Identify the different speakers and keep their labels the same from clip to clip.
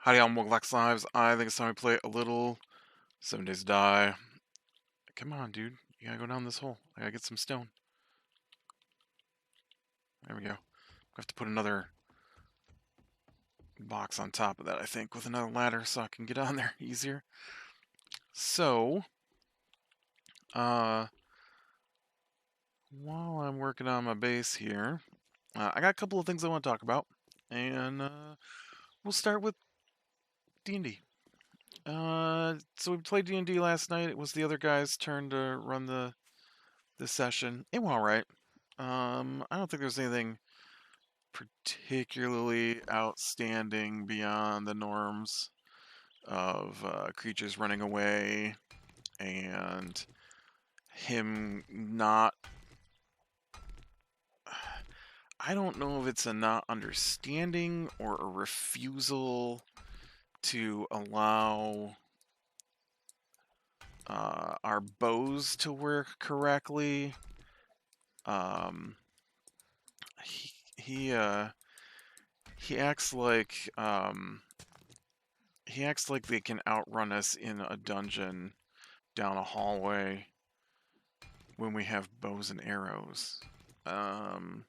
Speaker 1: Howdy, I'm Wax Lives. I think it's time we play a little 7 Days to Die. Come on, dude. You gotta go down this hole. I gotta get some stone. There we go. I have to put another box on top of that, I think, with another ladder so I can get on there easier. So, uh, while I'm working on my base here, I got a couple of things I want to talk about. And, we'll start with D&D. So we played D&D last night. It was the other guy's turn to run the session. It went alright. I don't think there's anything particularly outstanding beyond the norms of creatures running away and him not. I don't know if it's a not understanding or a refusal to allow our bows to work correctly. Um, he he uh, he acts like they can outrun us in a dungeon down a hallway when we have bows and arrows. And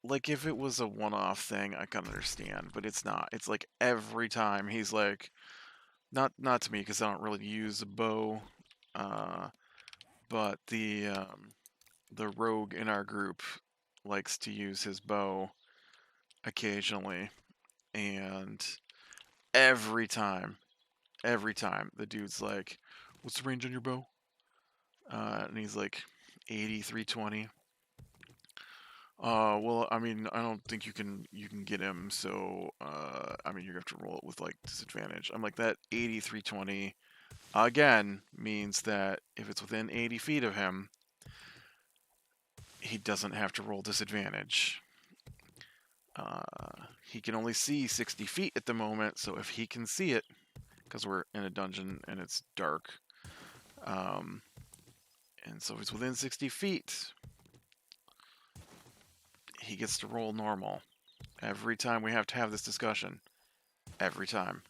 Speaker 1: like if it was a one-off thing, I can understand, but it's not. It's like every time he's like, not to me because I don't really use a bow, but the rogue in our group likes to use his bow occasionally, and every time, the dude's like, "What's the range on your bow?" And he's like, 8320. Well, I mean, I don't think you can get him, so I mean, you're gonna have to roll it with like disadvantage. I'm like that 8320 again means that if it's within 80 feet of him, he doesn't have to roll disadvantage. He can only see 60 feet at the moment, so if he can see it, because we're in a dungeon and it's dark, um, and so if it's within 60 feet, he gets to roll normal. Every time we have to have this discussion. Every time.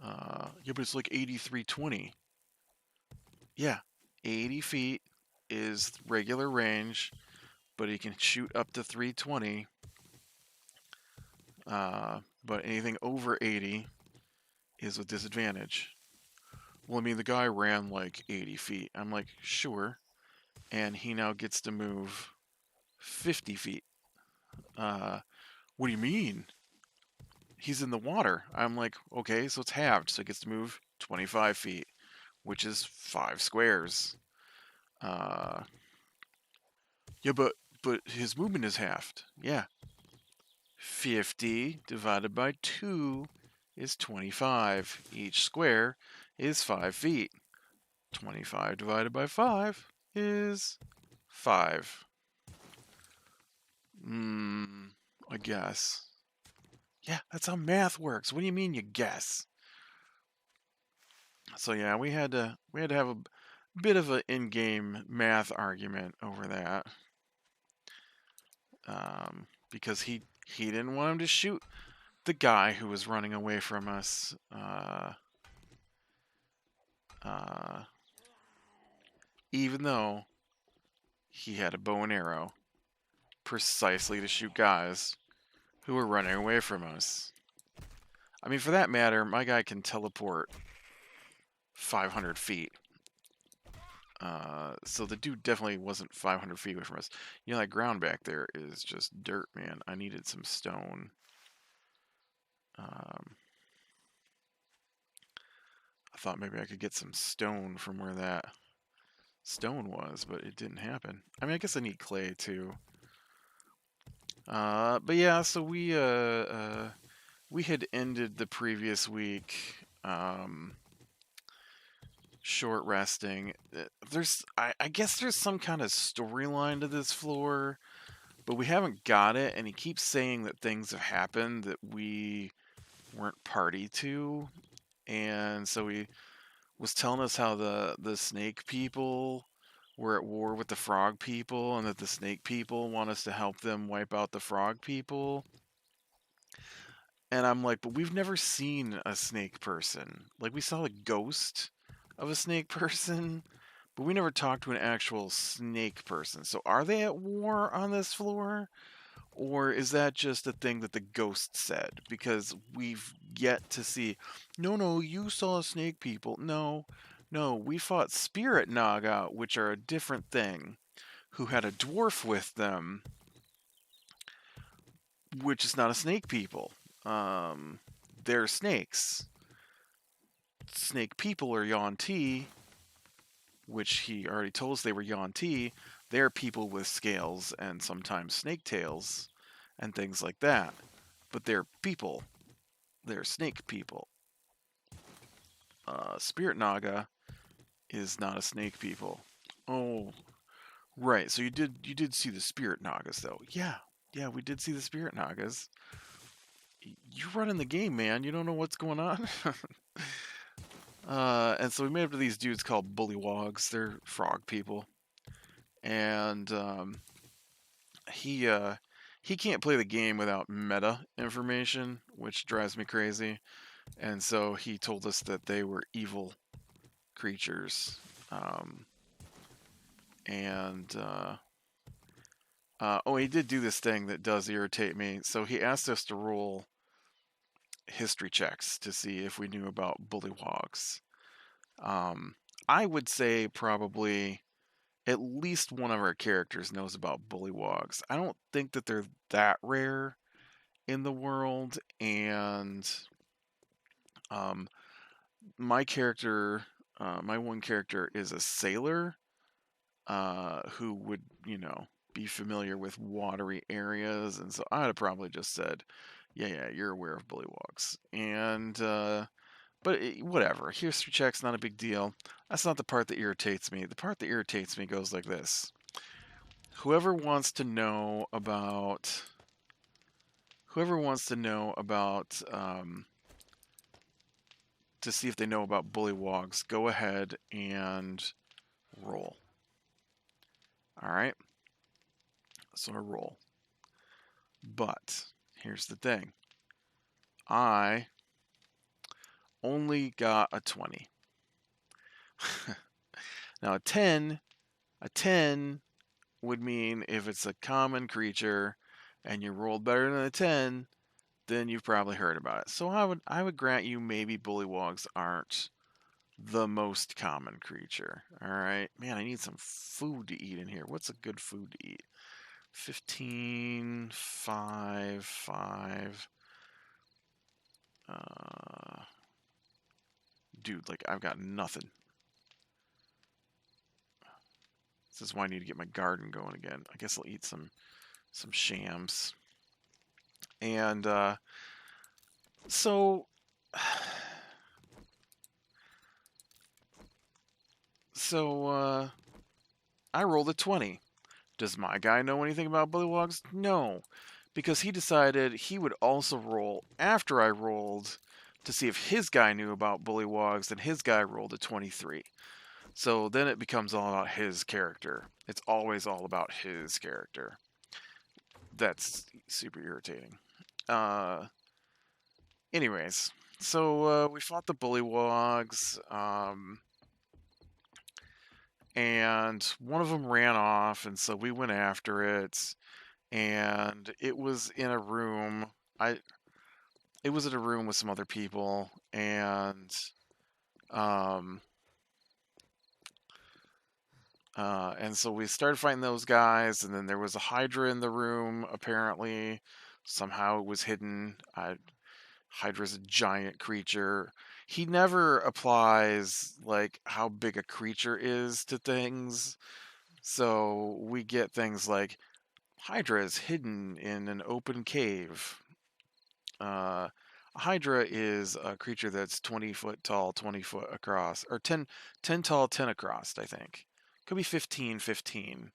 Speaker 1: Yeah, but it's like 8320. Yeah, 80 feet is regular range, but he can shoot up to 320. But anything over 80 is with disadvantage. Well, I mean, the guy ran like 80 feet. I'm like, sure. And he now gets to move 50 feet. What do you mean? He's in the water. I'm like, okay, so it's halved. So he gets to move 25 feet, which is 5 squares. Uh, yeah, but his movement is halved. Yeah. 50 divided by 2 is 25. Each square is 5 feet. 25 divided by 5 is 5. I guess. Yeah, that's how math works. What do you mean you guess? So yeah, we had to have a bit of an in-game math argument over that. Because he didn't want him to shoot the guy who was running away from us. Even though he had a bow and arrow precisely to shoot guys who were running away from us. I mean, for that matter, my guy can teleport 500 feet. So the dude definitely wasn't 500 feet away from us. You know, that ground back there is just dirt, man. I needed some stone. I thought maybe I could get some stone from where that stone was, but it didn't happen. I mean, I guess I need clay too. But yeah, so we had ended the previous week short resting. I guess there's some kind of storyline to this floor, but we haven't got it, and he keeps saying that things have happened that we weren't party to, and so he was telling us how the snake people were at war with the frog people, and that the snake people want us to help them wipe out the frog people. And I'm like, but we've never seen a snake person. Like, we saw the ghost of a snake person, but we never talked to an actual snake person. So are they at war on this floor? Or is that just a thing that the ghost said? Because we've yet to see. No, no, you saw snake people. No, no, we fought spirit naga, which are a different thing, who had a dwarf with them, which is not a snake people. Um, they're snakes. Snake people are Yuan-Ti, which he already told us they were Yuan-Ti. They're people with scales and sometimes snake tails and things like that. But they're people. They're snake people. Spirit Naga is not a snake people. Oh, right. So you did see the Spirit Nagas though. Yeah, yeah, we did see the Spirit Nagas. You're running the game, man. You don't know what's going on. And so we made up to these dudes called Bullywogs. They're frog people, and he he can't play the game without meta information, which drives me crazy. And so he told us that they were evil creatures, um, and oh, he did do this thing that does irritate me. So he asked us to roll history checks to see if we knew about bullywogs. Um, I would say probably at least one of our characters knows about bullywogs. I don't think that they're that rare in the world, and um, my character, my one character, is a sailor who would, be familiar with watery areas, and so I'd have probably just said, "Yeah, yeah, you're aware of bullywogs," and but whatever. History check's not a big deal. That's not the part that irritates me. The part that irritates me goes like this: whoever wants to know about, whoever wants to know about, to see if they know about bullywogs, go ahead and roll. All right. So I roll. But here's the thing. I only got a 20. Now a 10 would mean if it's a common creature and you rolled better than a 10, then you've probably heard about it. So I would grant you maybe bullywogs aren't the most common creature. All right. Man, I need some food to eat in here. What's a good food to eat? 15, 5, 5. Dude, like, I've got nothing. This is why I need to get my garden going again. I guess I'll eat some shams. And so so I rolled a 20. Does my guy know anything about bullywogs? No, because he decided he would also roll after I rolled to see if his guy knew about bullywogs, and his guy rolled a 23. So then it becomes all about his character. It's always all about his character. That's super irritating. Uh, anyways, so we fought the bullywogs, and one of them ran off, and so we went after it. And it was in a room. I it was in a room with some other people, um, and so we started fighting those guys, and then there was a Hydra in the room. Apparently, somehow it was hidden. Hydra's a giant creature. He never applies like how big a creature is to things. So we get things like Hydra is hidden in an open cave. A Hydra is a creature that's 20 foot tall, 20 foot across, or 10 tall, 10 across, I think. Could be 15, 15.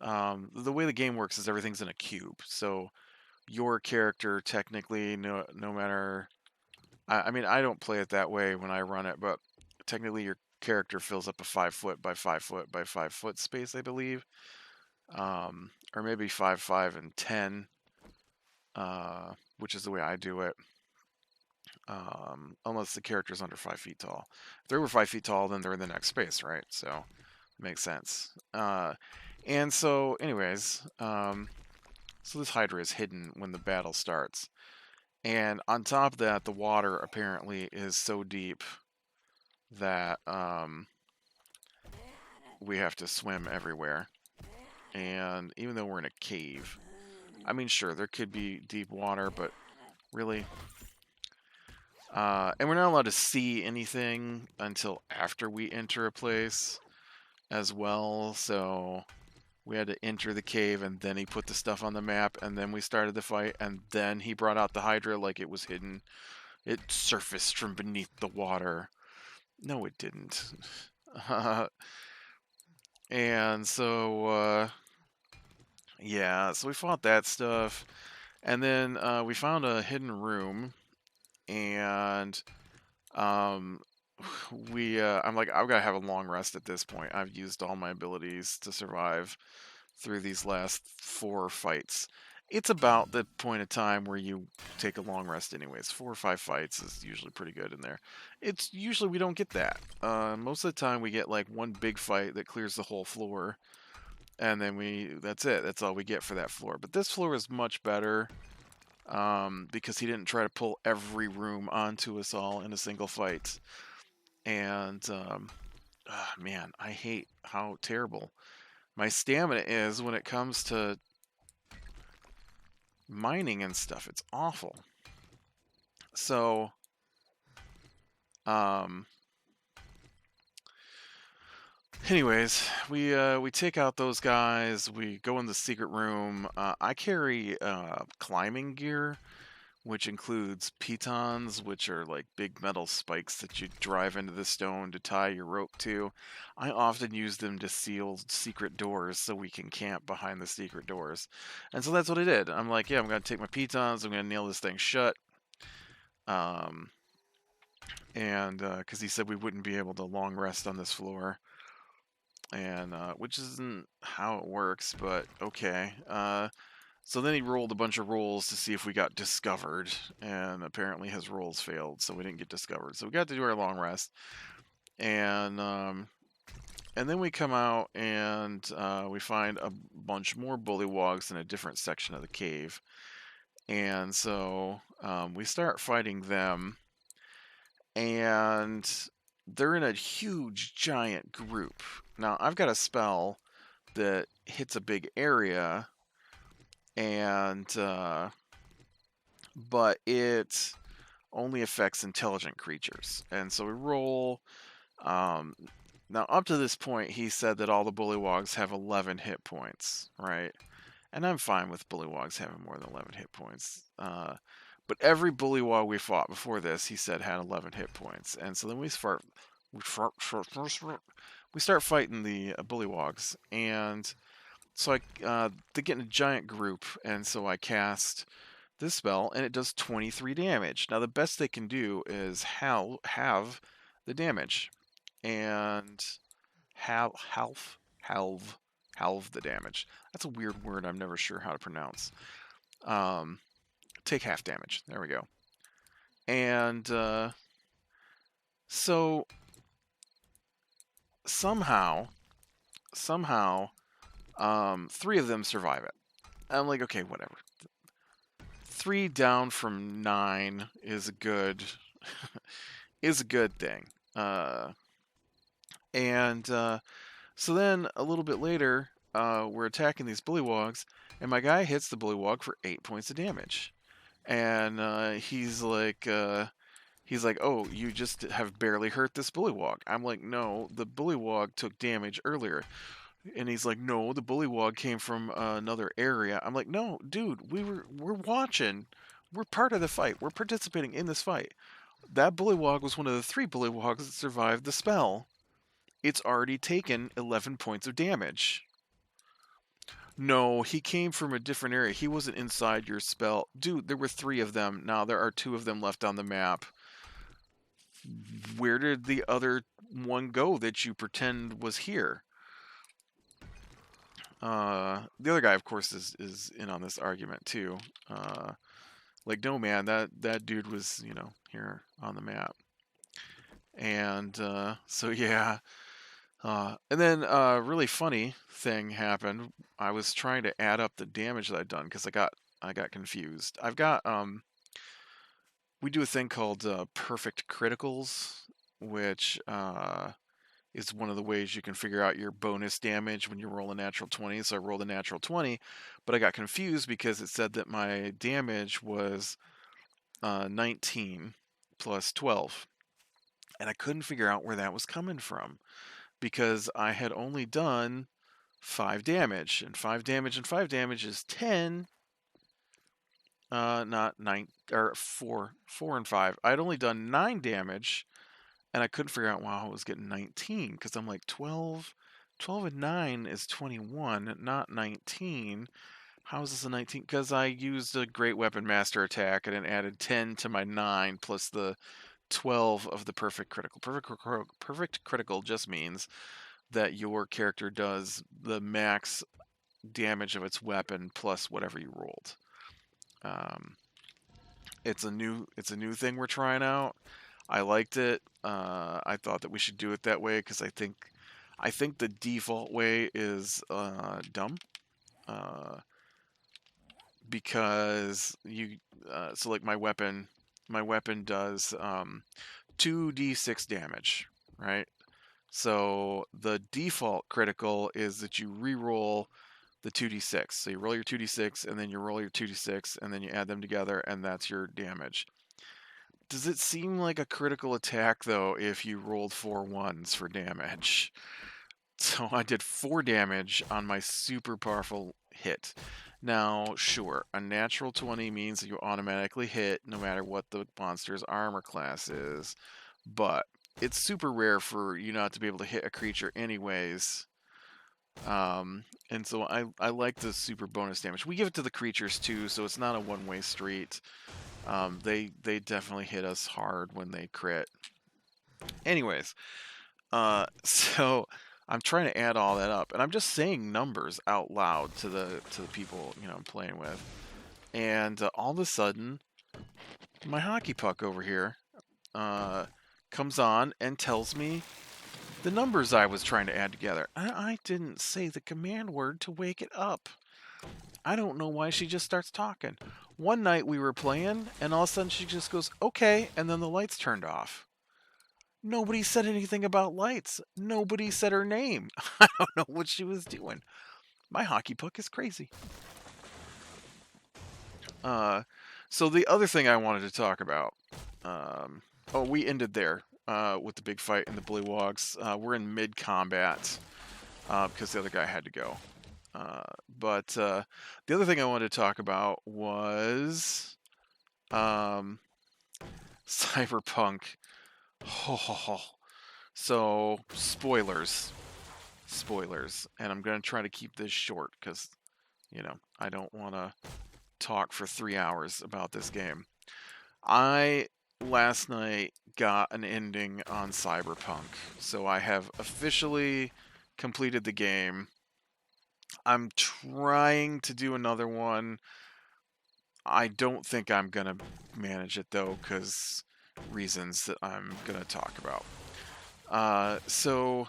Speaker 1: The way the game works is everything's in a cube. So your character technically, no matter, I mean, I don't play it that way when I run it, but technically your character fills up a 5 foot by 5 foot by 5 foot space, I believe. Or maybe 5, 5, and 10. which is the way I do it. Unless the character's under 5 feet tall. If they were 5 feet tall, then they're in the next space, right? So makes sense. And so, anyways, so this Hydra is hidden when the battle starts. And on top of that, the water apparently is so deep that we have to swim everywhere. And even though we're in a cave, I mean, sure, there could be deep water, but really. And we're not allowed to see anything until after we enter a place as well. So we had to enter the cave, and then he put the stuff on the map, and then we started the fight, and then he brought out the Hydra like it was hidden. It surfaced from beneath the water. No, it didn't. And so, yeah, so we fought that stuff. And then we found a hidden room, and um, I'm like, I've got to have a long rest at this point. I've used all my abilities to survive through these last 4 fights. It's about the point of time where you take a long rest anyways. 4 or 5 fights is usually pretty good in there. It's usually we don't get that. Most of the time we get like one big fight that clears the whole floor, and then that's it. That's all we get for that floor. But this floor is much better because he didn't try to pull every room onto us all in a single fight. And man, I hate how terrible my stamina is when it comes to mining and stuff. It's awful. So, anyways, we take out those guys. We go in the secret room. I carry climbing gear, which includes pitons, which are like big metal spikes that you drive into the stone to tie your rope to. I often use them to seal secret doors so we can camp behind the secret doors. And so that's what I did. I'm like, yeah, I'm going to take my pitons, I'm going to nail this thing shut. And because he said we wouldn't be able to long rest on this floor. And which isn't how it works, but okay. So then he rolled a bunch of rolls to see if we got discovered, and apparently his rolls failed, so we didn't get discovered. So we got to do our long rest, and then we come out and we find a bunch more bullywogs in a different section of the cave, and so we start fighting them, and they're in a huge giant group. Now I've got a spell that hits a big area, and but it only affects intelligent creatures. And so we roll. Now, up to this point, he said that all the bullywogs have 11 hit points, right? And I'm fine with bullywogs having more than 11 hit points. But every bullywog we fought before this, he said had 11 hit points. And so then we start fighting the bullywogs. And so they get in a giant group, and so I cast this spell, and it does 23 damage. Now, the best they can do is halve the damage, and halve the damage. That's a weird word I'm never sure how to pronounce. Take half damage. There we go. And so somehow, 3 of them survive it. I'm like, okay, whatever. 3 down from 9 is a good thing. So then a little bit later, we're attacking these bullywogs, and my guy hits the bullywog for 8 points of damage, and he's like, "Oh, you just have barely hurt this bullywog." I'm like, "No, the bullywog took damage earlier." And he's like, "No, the bullywog came from another area." I'm like, "No, dude, we're watching. We're part of the fight. We're participating in this fight. That bullywog was one of the 3 bullywogs that survived the spell. It's already taken 11 points of damage." "No, he came from a different area. He wasn't inside your spell." "Dude, there were 3 of them. Now there are 2 of them left on the map. Where did the other one go that you pretend was here?" The other guy, of course, is in on this argument too. Like, no, man, that dude was, here on the map. And so yeah. And then a really funny thing happened. I was trying to add up the damage that I'd done because I got confused. We do a thing called perfect criticals, which is one of the ways you can figure out your bonus damage when you roll a natural 20. So I rolled a natural 20, but I got confused because it said that my damage was 19 plus 12. And I couldn't figure out where that was coming from because I had only done 5 damage. And 5 damage and 5 damage is 10. Not 9, or 4. 4 and 5. I'd only done 9 damage, and I couldn't figure out why I was getting 19 because I'm like 12. 12 and 9 is 21, not 19. How is this a 19? Because I used a Great Weapon Master attack and it added 10 to my 9 plus the 12 of the perfect critical. Perfect critical just means that your character does the max damage of its weapon plus whatever you rolled. Um, it's a new thing we're trying out. I liked it. I thought that we should do it that way because I think the default way is dumb. Uh, because so like my weapon does 2d6 damage, right? So the default critical is that you re-roll the 2d6. So you roll your 2d6 and then you roll your 2d6 and then you add them together and that's your damage. Does it seem like a critical attack though if you rolled 4 1s for damage? So I did 4 damage on my super powerful hit. Now, sure, a natural 20 means that you automatically hit no matter what the monster's armor class is, but it's super rare for you not to be able to hit a creature anyways. And so I like the super bonus damage. We give it to the creatures too, so it's not a one-way street. They definitely hit us hard when they crit. Anyways, so I'm trying to add all that up, and I'm just saying numbers out loud to the people I'm playing with, and all of a sudden, my hockey puck over here comes on and tells me the numbers I was trying to add together. I didn't say the command word to wake it up. I don't know why she just starts talking. One night we were playing, and all of a sudden she just goes, okay, and then the lights turned off. Nobody said anything about lights. Nobody said her name. I don't know what she was doing. My hockey puck is crazy. Uh, so the other thing I wanted to talk about. We ended there with the big fight in the Blue Wogs. We're in mid combat because the other guy had to go. But the other thing I wanted to talk about was Cyberpunk. Oh, so spoilers, and I'm gonna try to keep this short because I don't want to talk for 3 hours about this game. I last night got an ending on Cyberpunk, so I have officially completed the game. I'm trying to do another one. I don't think I'm gonna manage it though, because reasons that I'm gonna talk about. So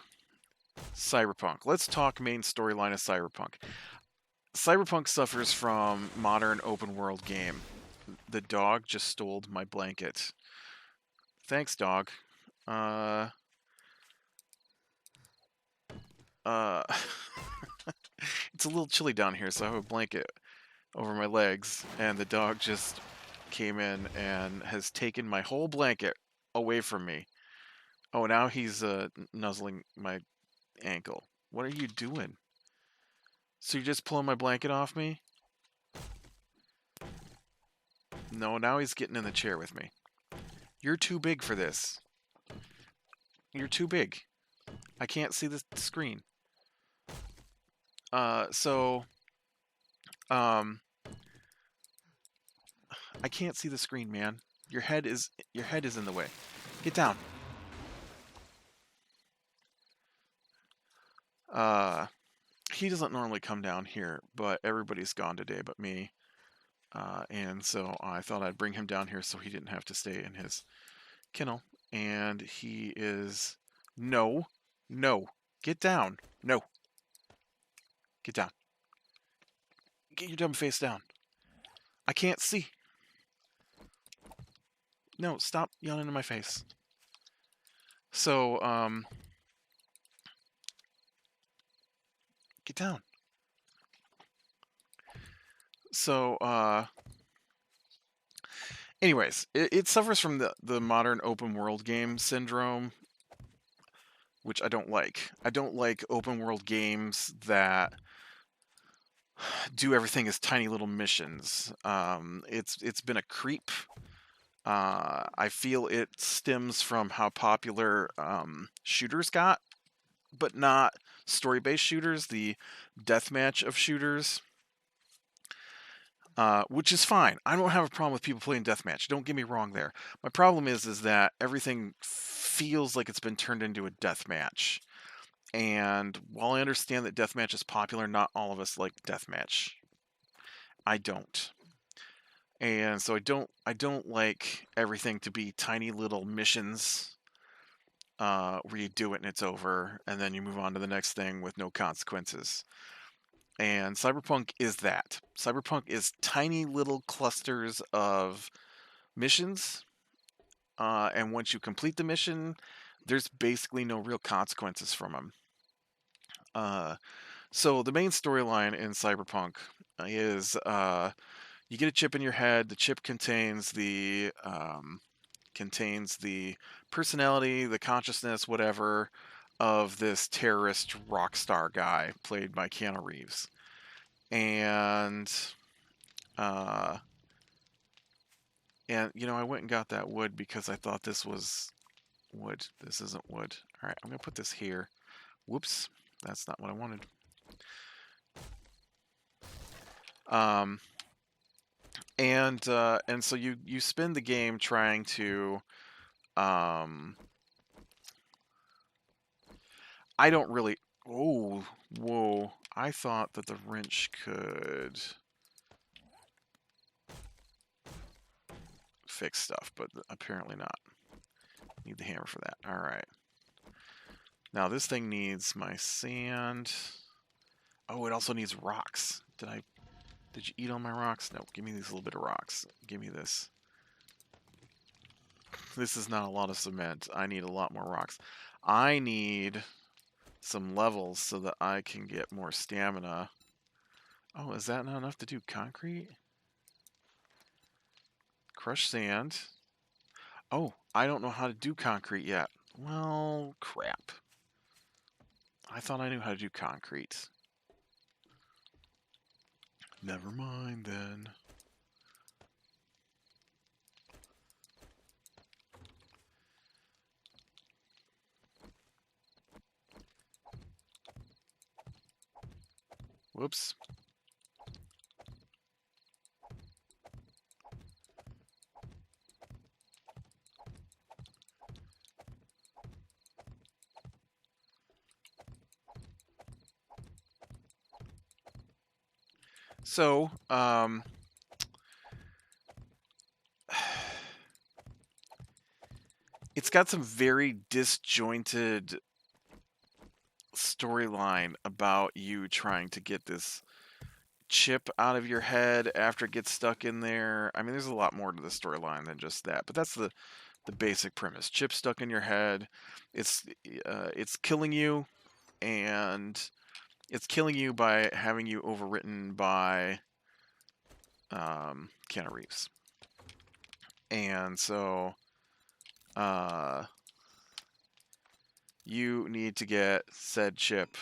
Speaker 1: Cyberpunk. Let's talk main storyline of Cyberpunk. Cyberpunk suffers from modern open world game. The dog just stole my blanket. Thanks, dog. Uh, uh, it's a little chilly down here, so I have a blanket over my legs, and the dog just came in and has taken my whole blanket away from me. Oh, now he's nuzzling my ankle. What are you doing? So you're just pulling my blanket off me? No, now he's getting in the chair with me. You're too big for this. You're too big. I can't see the screen. So, um, I can't see the screen, man. Your head is in the way. Get down. Uh, he doesn't normally come down here, but everybody's gone today but me. And so I thought I'd bring him down here so he didn't have to stay in his kennel. And he is... No. No. Get down. No. Get down. Get your dumb face down. I can't see. No, stop yelling in my face. So, get down. So, anyways, it suffers from the modern open world game syndrome, which I don't like. I don't like open world games that do everything as tiny little missions. It's been a creep. I feel it stems from how popular shooters got, but not story-based shooters, the deathmatch of shooters, which is fine. I don't have a problem with people playing deathmatch. Don't get me wrong there. My problem is that everything feels like it's been turned into a deathmatch. And while I understand that deathmatch is popular, not all of us like deathmatch. I don't. And so I don't like everything to be tiny little missions where you do it and it's over, and then you move on to the next thing with no consequences. And Cyberpunk is that. Cyberpunk is tiny little clusters of missions, and once you complete the mission, there's basically no real consequences from them. So the main storyline in Cyberpunk is you get a chip in your head. The chip contains the personality, the consciousness, whatever, of this terrorist rock star guy played by Keanu Reeves. And uh, I went and got that wood because I thought this was wood. This isn't wood. All right, I'm gonna put this here. Whoops, that's not what I wanted. Um, and so you spend the game trying to I don't really. Oh, whoa! I thought that the wrench could fix stuff, but apparently not. Need the hammer for that. All right. Now this thing needs my sand. Oh, it also needs rocks. Did you eat all my rocks? No. Give me these little bit of rocks. Give me this. This is not a lot of cement. I need a lot more rocks. I need some levels so that I can get more stamina. Oh, is that not enough to do concrete? Crushed sand. Oh, I don't know how to do concrete yet. Well, crap. I thought I knew how to do concrete. Never mind then. Whoops. So, it's got some very disjointed storyline about you trying to get this chip out of your head after it gets stuck in there. I mean, there's a lot more to the storyline than just that, but that's the basic premise. Chip stuck in your head. It's killing you, and it's killing you by having you overwritten by Keanu Reeves. And so you need to get said chip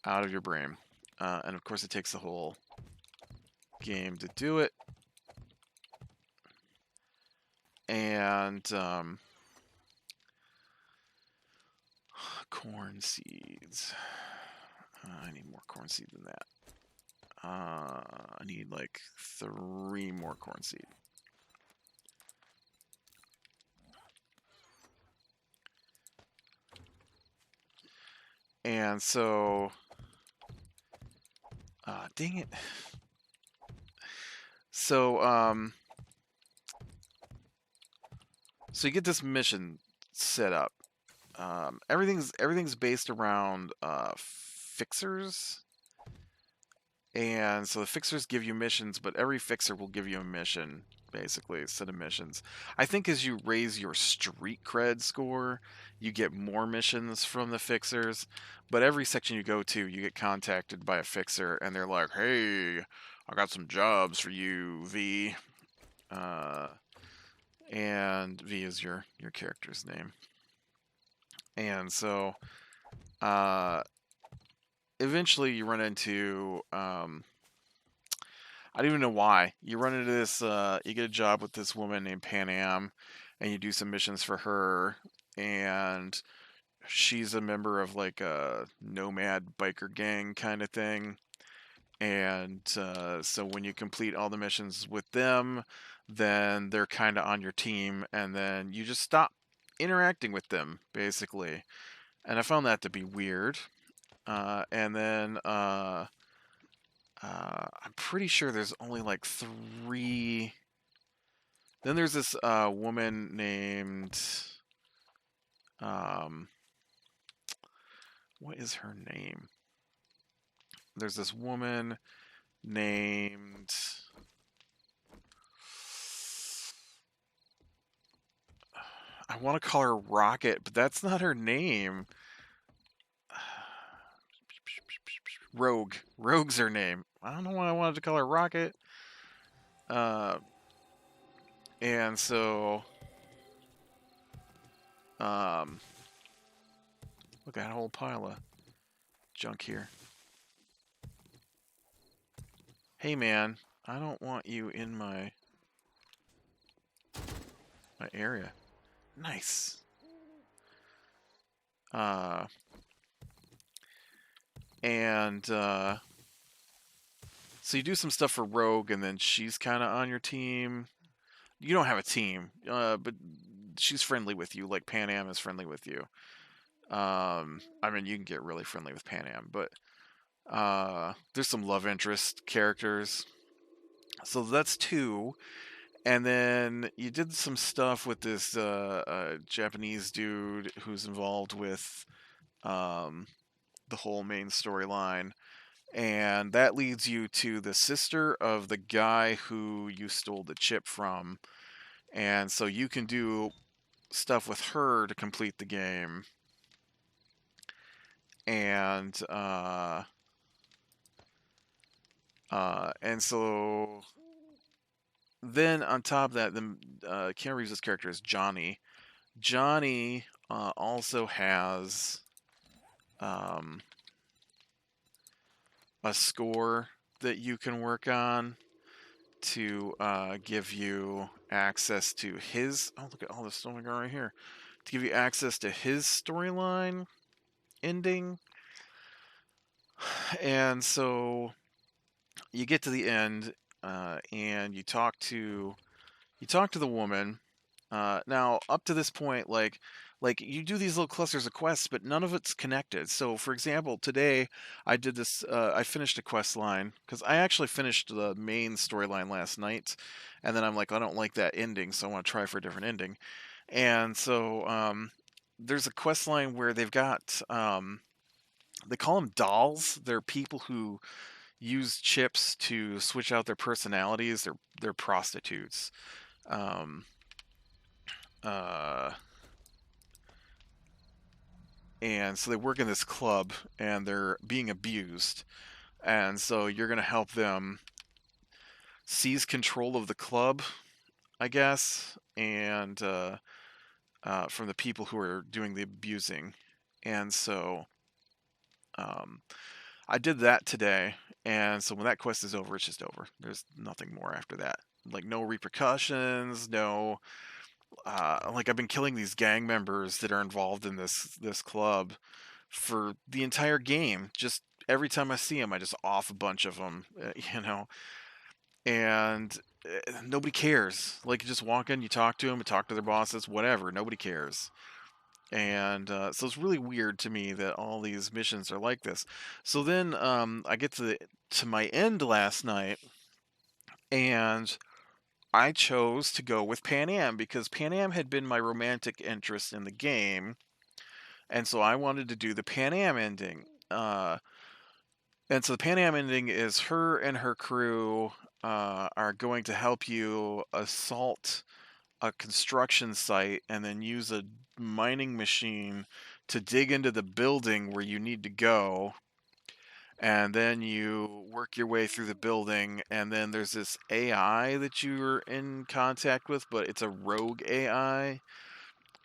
Speaker 1: out of your brain. And of course, it takes the whole game to do it. And corn seeds. I need more corn seed than that. I need like 3 more corn seed. And so, dang it. So so you get this mission set up. Everything's based around fixers, and so the fixers give you missions, but every fixer will give you a mission, basically a set of missions. I think as you raise your street cred score, you get more missions from the fixers. But every section you go to, you get contacted by a fixer, and they're like, "Hey, I got some jobs for you, V." Uh, and V is your character's name. And so uh, eventually you run into I don't even know why. You run into this you get a job with this woman named Pan Am, and you do some missions for her, and she's a member of like a nomad biker gang kind of thing. And so when you complete all the missions with them, then they're kind of on your team, and then you just stop interacting with them, basically. And I found that to be weird. And then I'm pretty sure there's only like three. Then there's this woman named. Um, what is her name? There's this woman named. I want to call her Rocket, but that's not her name. Rogue. Rogue's her name. I don't know why I wanted to call her Rocket. Uh, and so, um, look at that whole pile of junk here. Hey, man, I don't want you in my area. Nice. Uh, and so you do some stuff for Rogue, and then she's kind of on your team. You don't have a team, but she's friendly with you, like Pan Am is friendly with you. I mean, you can get really friendly with Pan Am, but there's some love interest characters. So that's two. And then you did some stuff with this Japanese dude who's involved with um, the whole main storyline. And that leads you to the sister of the guy who you stole the chip from. And so you can do stuff with her to complete the game. And so then on top of that, the Keanu Reeves' character is Johnny. Johnny also has um, a score that you can work on to give you access to his. Oh, look at all this stuff going right here. To give you access to his storyline ending. And so you get to the end, and you talk to the woman. Now, up to this point, like you do these little clusters of quests, but none of it's connected. So, for example, today I did this. I finished a quest line because I actually finished the main storyline last night, and then I'm like, I don't like that ending, so I want to try for a different ending. And so there's a quest line where they've got they call them dolls. They're people who use chips to switch out their personalities. They're prostitutes. Um, uh, and so they work in this club and they're being abused. And so you're going to help them seize control of the club, I guess, and from the people who are doing the abusing. And so um, I did that today. And so when that quest is over, it's just over. There's nothing more after that. Like, no repercussions, no. Like, I've been killing these gang members that are involved in this club for the entire game. Just every time I see them, I just off a bunch of them, you know. And nobody cares. Like, you just walk in, you talk to them, you talk to their bosses, whatever. Nobody cares. And so it's really weird to me that all these missions are like this. So then I get to my end last night, And I chose to go with Pan Am because Pan Am had been my romantic interest in the game, and so I wanted to do the Pan Am ending. And so the Pan Am ending is her and her crew are going to help you assault a construction site and then use a mining machine to dig into the building where you need to go. And then you work your way through the building, and then there's this AI that you're in contact with, but it's a rogue AI,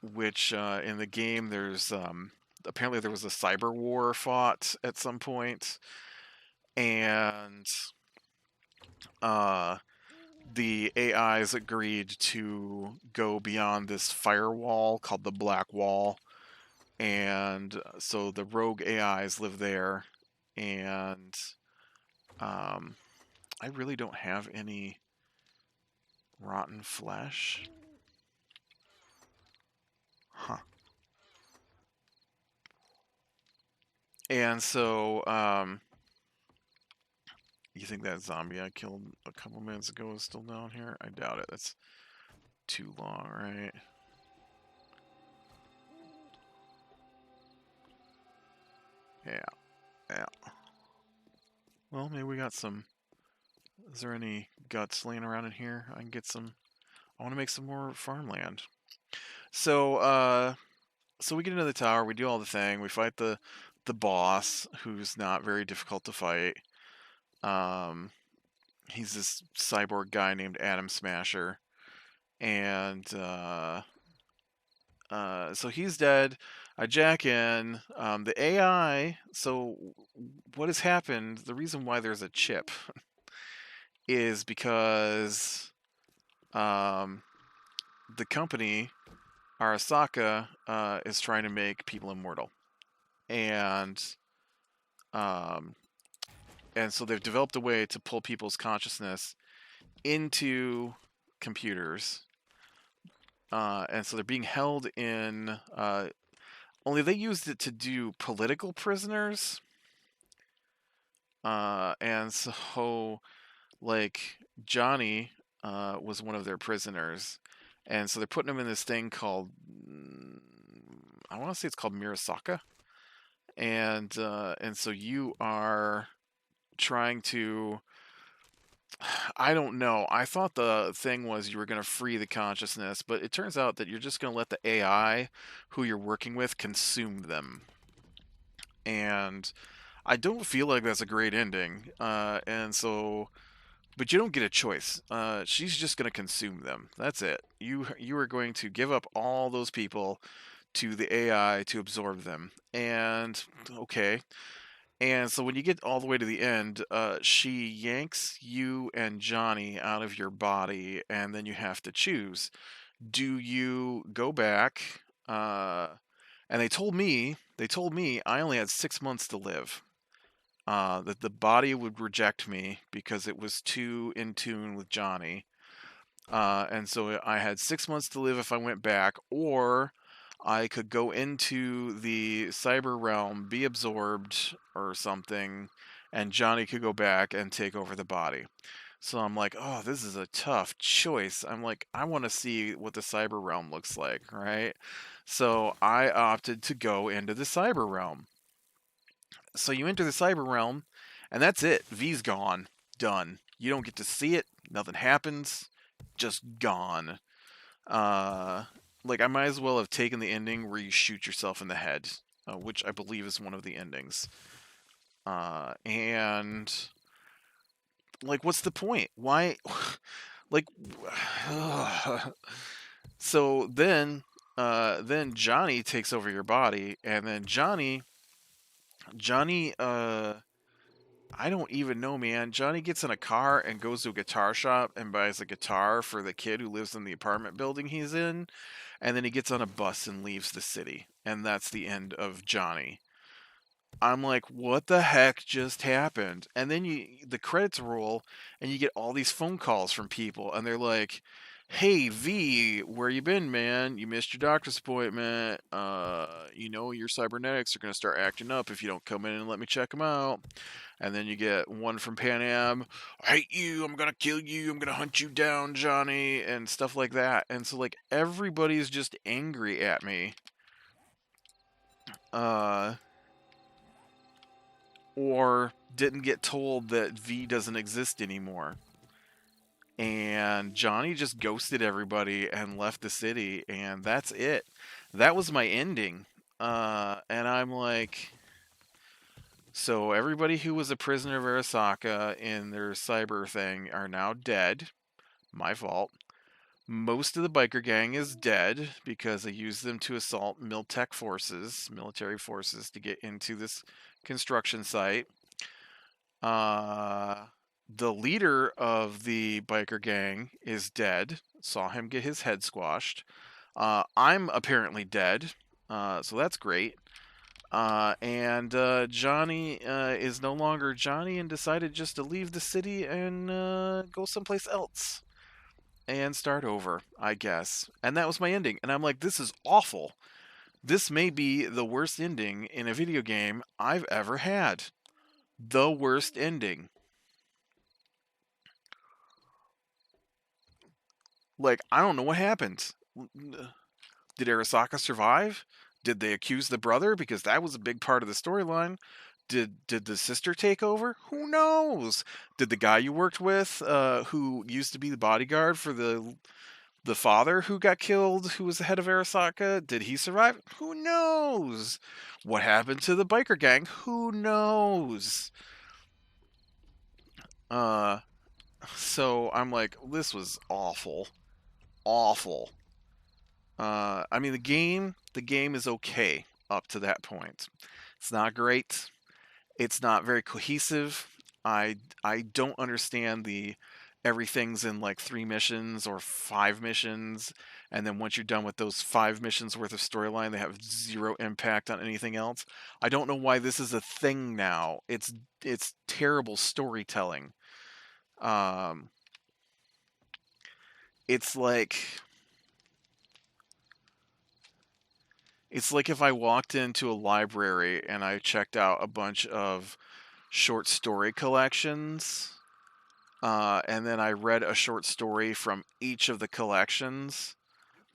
Speaker 1: which in the game there's apparently there was a cyber war fought at some point, and uh, the AIs agreed to go beyond this firewall called the Black Wall, and so the rogue AIs live there, and um, I really don't have any rotten flesh. Huh. And so, you think that zombie I killed a couple minutes ago is still down here? I doubt it. That's too long, right? Yeah, yeah. Well, maybe we got some. Is there any guts laying around in here? I can get some. I want to make some more farmland. So, so we get into the tower. We do all the thing. We fight the boss, who's not very difficult to fight. Um, he's this cyborg guy named Adam Smasher, and so he's dead. I jack in. The AI. So what has happened? The reason why there's a chip is because um, the company Arasaka is trying to make people immortal, and um, and so they've developed a way to pull people's consciousness into computers, and so they're being held in. Only they used it to do political prisoners, and so like Johnny was one of their prisoners, and so they're putting him in this thing called I want to say it's called Mirasaka, and so you are trying to I don't know. I thought the thing was you were going to free the consciousness, but it turns out that you're just going to let the AI who you're working with consume them. And I don't feel like that's a great ending. And so, but you don't get a choice. She's just going to consume them. That's it. You are going to give up all those people to the AI to absorb them. And okay, and so when you get all the way to the end, she yanks you and Johnny out of your body, and then you have to choose. Do you go back? Uh, and they told me I only had 6 months to live. That the body would reject me because it was too in tune with Johnny. And so I had 6 months to live if I went back, or I could go into the cyber realm, be absorbed or something, and Johnny could go back and take over the body. So I'm like, oh, this is a tough choice. I'm like, I want to see what the cyber realm looks like, right? So I opted to go into the cyber realm. So you enter the cyber realm, and that's it. V's gone. Done. You don't get to see it. Nothing happens. Just gone. Uh, like I might as well have taken the ending where you shoot yourself in the head, which I believe is one of the endings. And like, what's the point? Why? Like, so then Johnny takes over your body, and then Johnny, I don't even know, man. Johnny gets in a car and goes to a guitar shop and buys a guitar for the kid who lives in the apartment building he's in, and then he gets on a bus and leaves the city, and that's the end of Johnny. I'm like, what the heck just happened? And then the credits roll, and you get all these phone calls from people, and they're like, Hey V, where you been, man? You missed your doctor's appointment. Your cybernetics are gonna start acting up if you don't come in and let me check them out. And then you get one from Pan Am. I hate you. I'm gonna kill you. I'm gonna hunt you down, Johnny, and stuff like that. And so like everybody's just angry at me. Uh, or didn't get told that V doesn't exist anymore. And Johnny just ghosted everybody and left the city, and that's it. That was my ending. And I'm like, so everybody who was a prisoner of Arasaka in their cyber thing are now dead. My fault. Most of the biker gang is dead because I used them to assault military forces, to get into this construction site. Uh, the leader of the biker gang is dead. Saw him get his head squashed. I'm apparently dead, so that's great. And Johnny is no longer Johnny and decided just to leave the city and go someplace else and start over, I guess. And that was my ending. And I'm like, this is awful. This may be the worst ending in a video game I've ever had. The worst ending. Like, I don't know what happened. Did Arasaka survive? Did they accuse the brother? Because that was a big part of the storyline. Did the sister take over? Who knows? Did the guy you worked with, who used to be the bodyguard for the father who got killed, who was the head of Arasaka, did he survive? Who knows? What happened to the biker gang? Who knows? Uh, so I'm like, this was awful, awful. I mean, the game is okay up to that point. It's not great. It's not very cohesive. I don't understand the everything's in like 3 missions or 5 missions, and then once you're done with those 5 missions worth of storyline, they have zero impact on anything else. I don't know why this is a thing now. It's terrible storytelling. Um, it's like it's like if I walked into a library and I checked out a bunch of short story collections, and then I read a short story from each of the collections,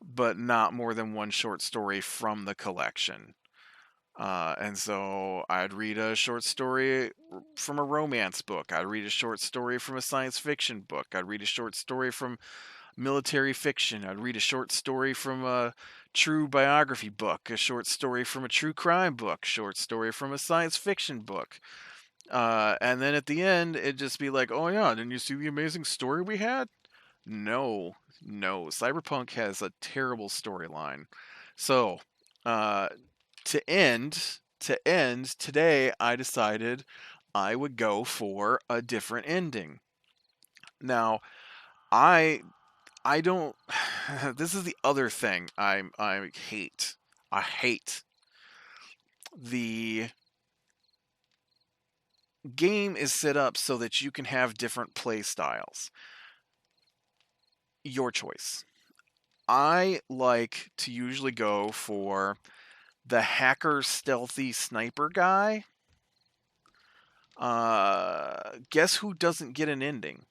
Speaker 1: but not more than one short story from the collection. And so I'd read a short story from a romance book. I'd read a short story from a science fiction book. I'd read a short story from military fiction. I'd read a short story from a true biography book, a short story from a true crime book, short story from a science fiction book. And then at the end, it'd just be like, oh yeah, didn't you see the amazing story we had? No, no. Cyberpunk has a terrible storyline. So, uh, to end today, I decided I would go for a different ending. Now, I I don't. This is the other thing I hate. I hate the game is set up so that you can have different play styles. Your choice. I like to usually go for the hacker stealthy sniper guy. Guess who doesn't get an ending?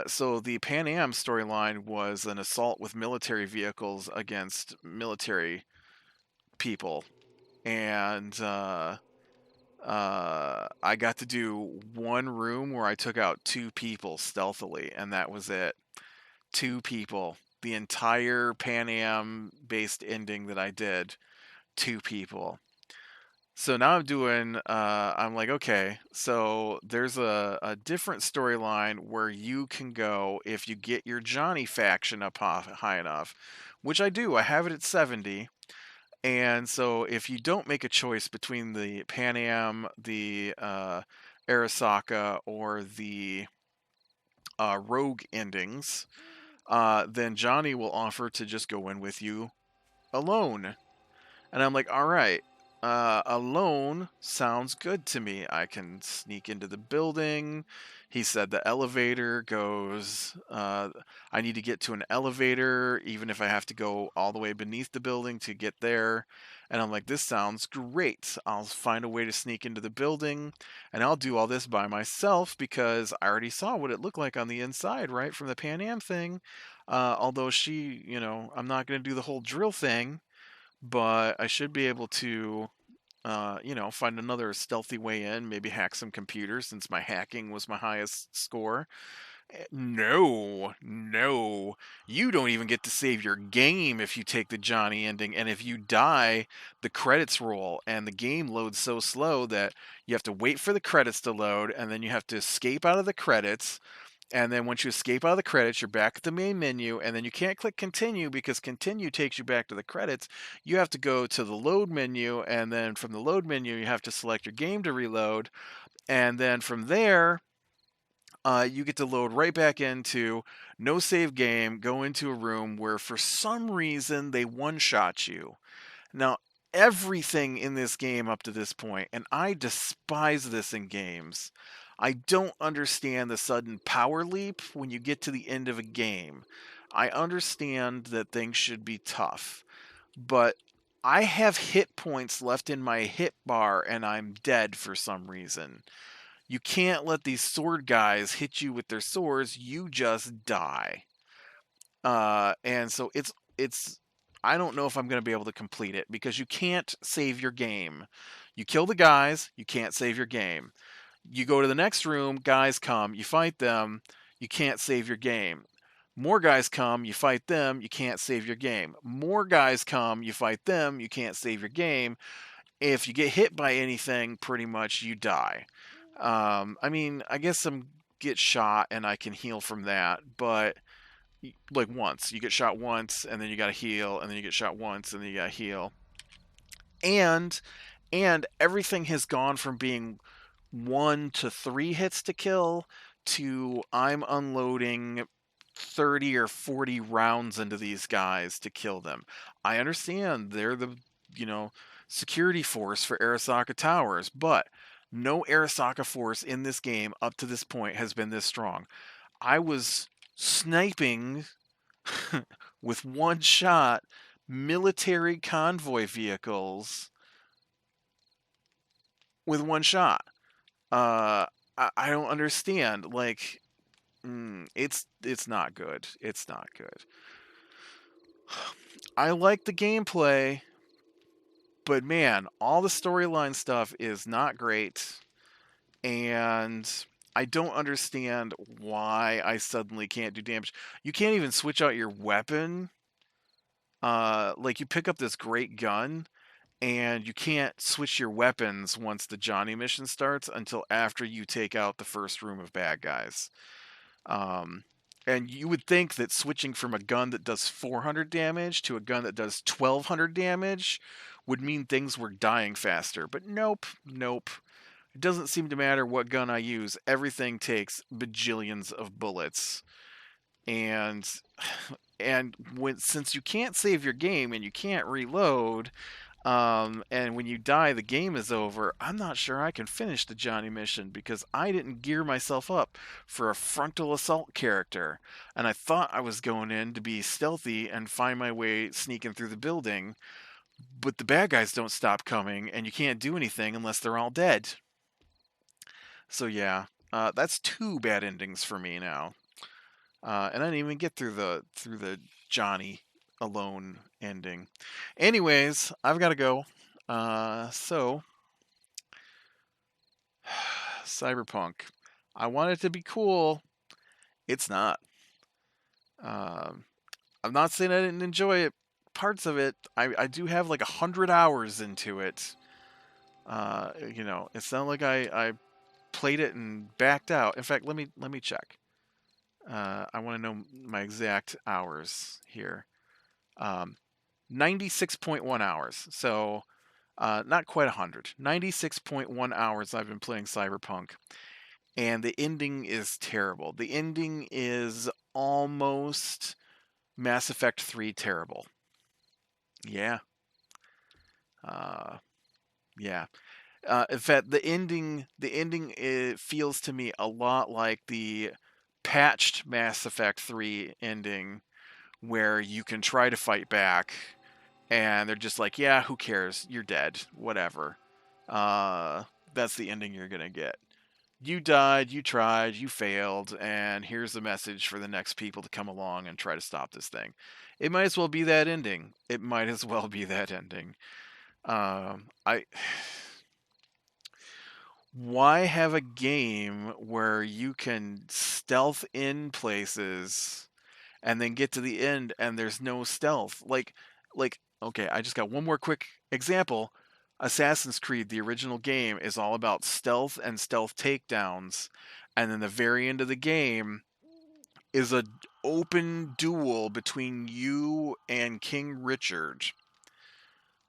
Speaker 1: So the Pan Am storyline was an assault with military vehicles against military people, and I got to do one room where I took out 2 people stealthily, and that was it. 2 people. The entire Pan Am based ending that I did, 2 people. So now I'm like, okay, so there's a different storyline where you can go if you get your Johnny faction up high enough, which I do. I have it at 70. And so if you don't make a choice between the Pan Am, the Arasaka, or the Rogue endings, then Johnny will offer to just go in with you alone. And I'm like, all right, alone sounds good to me. I can sneak into the building. He said the elevator goes, I need to get to an elevator, even if I have to go all the way beneath the building to get there. And I'm like, this sounds great. I'll find a way to sneak into the building, and I'll do all this by myself because I already saw what it looked like on the inside, right, from the Pan Am thing. Although she, I'm not going to do the whole drill thing, but I should be able to find another stealthy way in, maybe hack some computers since my hacking was my highest score. No, no. You don't even get to save your game if you take the Johnny ending. And if you die, the credits roll. And the game loads so slow that you have to wait for the credits to load. And then you have to escape out of the credits. And then once you escape out of the credits, you're back at the main menu. And then you can't click continue because continue takes you back to the credits. You have to go to the load menu. And then from the load menu, you have to select your game to reload. And then from there, you get to load right back into no save game, go into a room where for some reason they one shot you. Now, everything in this game up to this point, and I despise this in games, I don't understand the sudden power leap when you get to the end of a game. I understand that things should be tough, but I have hit points left in my hit bar and I'm dead for some reason. You can't let these sword guys hit you with their swords. You just die. And so it's I don't know if I'm going to be able to complete it because you can't save your game. You kill the guys, you can't save your game. You go to the next room, guys come, you fight them, you can't save your game. More guys come, you fight them, you can't save your game. More guys come, you fight them, you can't save your game. If you get hit by anything, pretty much you die. I mean, I guess I'm get shot and I can heal from that, but like once you get shot once and then you gotta heal, and then you get shot once and then you gotta heal, and everything has gone from being 1 to 3 hits to kill to I'm unloading 30 or 40 rounds into these guys to kill them. I understand they're the, you know, security force for Arasaka Towers, but no Arasaka force in this game up to this point has been this strong. I was sniping with one shot military convoy vehicles with one shot. I don't understand. Like, it's not good. It's not good. I like the gameplay, but man, all the storyline stuff is not great, and I don't understand why I suddenly can't do damage. You can't even switch out your weapon. Like you pick up this great gun, and you can't switch your weapons once the Johnny mission starts until after you take out the first room of bad guys. Um, and you would think that switching from a gun that does 400 damage to a gun that does 1200 damage would mean things were dying faster. But nope, nope. It doesn't seem to matter what gun I use. Everything takes bajillions of bullets. And since you can't save your game and you can't reload, and when you die, the game is over. I'm not sure I can finish the Johnny mission because I didn't gear myself up for a frontal assault character. And I thought I was going in to be stealthy and find my way sneaking through the building. But the bad guys don't stop coming, and you can't do anything unless they're all dead. So yeah, that's 2 bad endings for me now. And I didn't even get through the Johnny alone ending. Anyways, I've got to go. So Cyberpunk. I want it to be cool. It's not. Um, I'm not saying I didn't enjoy it. Parts of it, I do have like 100 hours into it. It's not like I played it and backed out. In fact, let me check. I want to know my exact hours here. 96.1 hours. So not quite 100. 96.1 hours I've been playing Cyberpunk. And the ending is terrible. The ending is almost Mass Effect 3 terrible. Yeah. Uh, yeah. In fact, the ending it feels to me a lot like the patched Mass Effect 3 ending, where you can try to fight back, and they're just like, yeah, who cares? You're dead. Whatever. Uh, that's the ending you're gonna get. You died, you tried, you failed, and here's the message for the next people to come along and try to stop this thing. It might as well be that ending. It might as well be that ending. I Why have a game where you can stealth in places and then get to the end and there's no stealth? Like okay, I just got one more quick example. Assassin's Creed, the original game, is all about stealth and stealth takedowns, and then the very end of the game is a open duel between you and King Richard,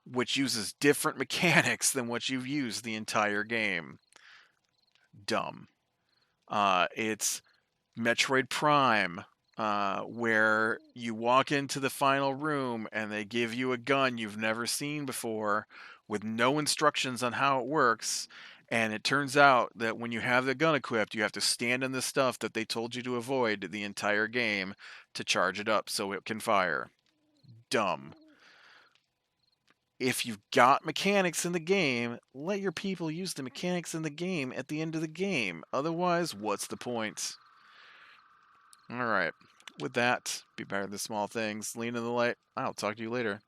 Speaker 1: which uses different mechanics than what you've used the entire game. Dumb. It's Metroid Prime, where you walk into the final room and they give you a gun you've never seen before with no instructions on how it works. And it turns out that when you have the gun equipped, you have to stand in the stuff that they told you to avoid the entire game to charge it up so it can fire. Dumb. If you've got mechanics in the game, let your people use the mechanics in the game at the end of the game. Otherwise, what's the point? All right. With that, be better than small things. Lean in the light. I'll talk to you later.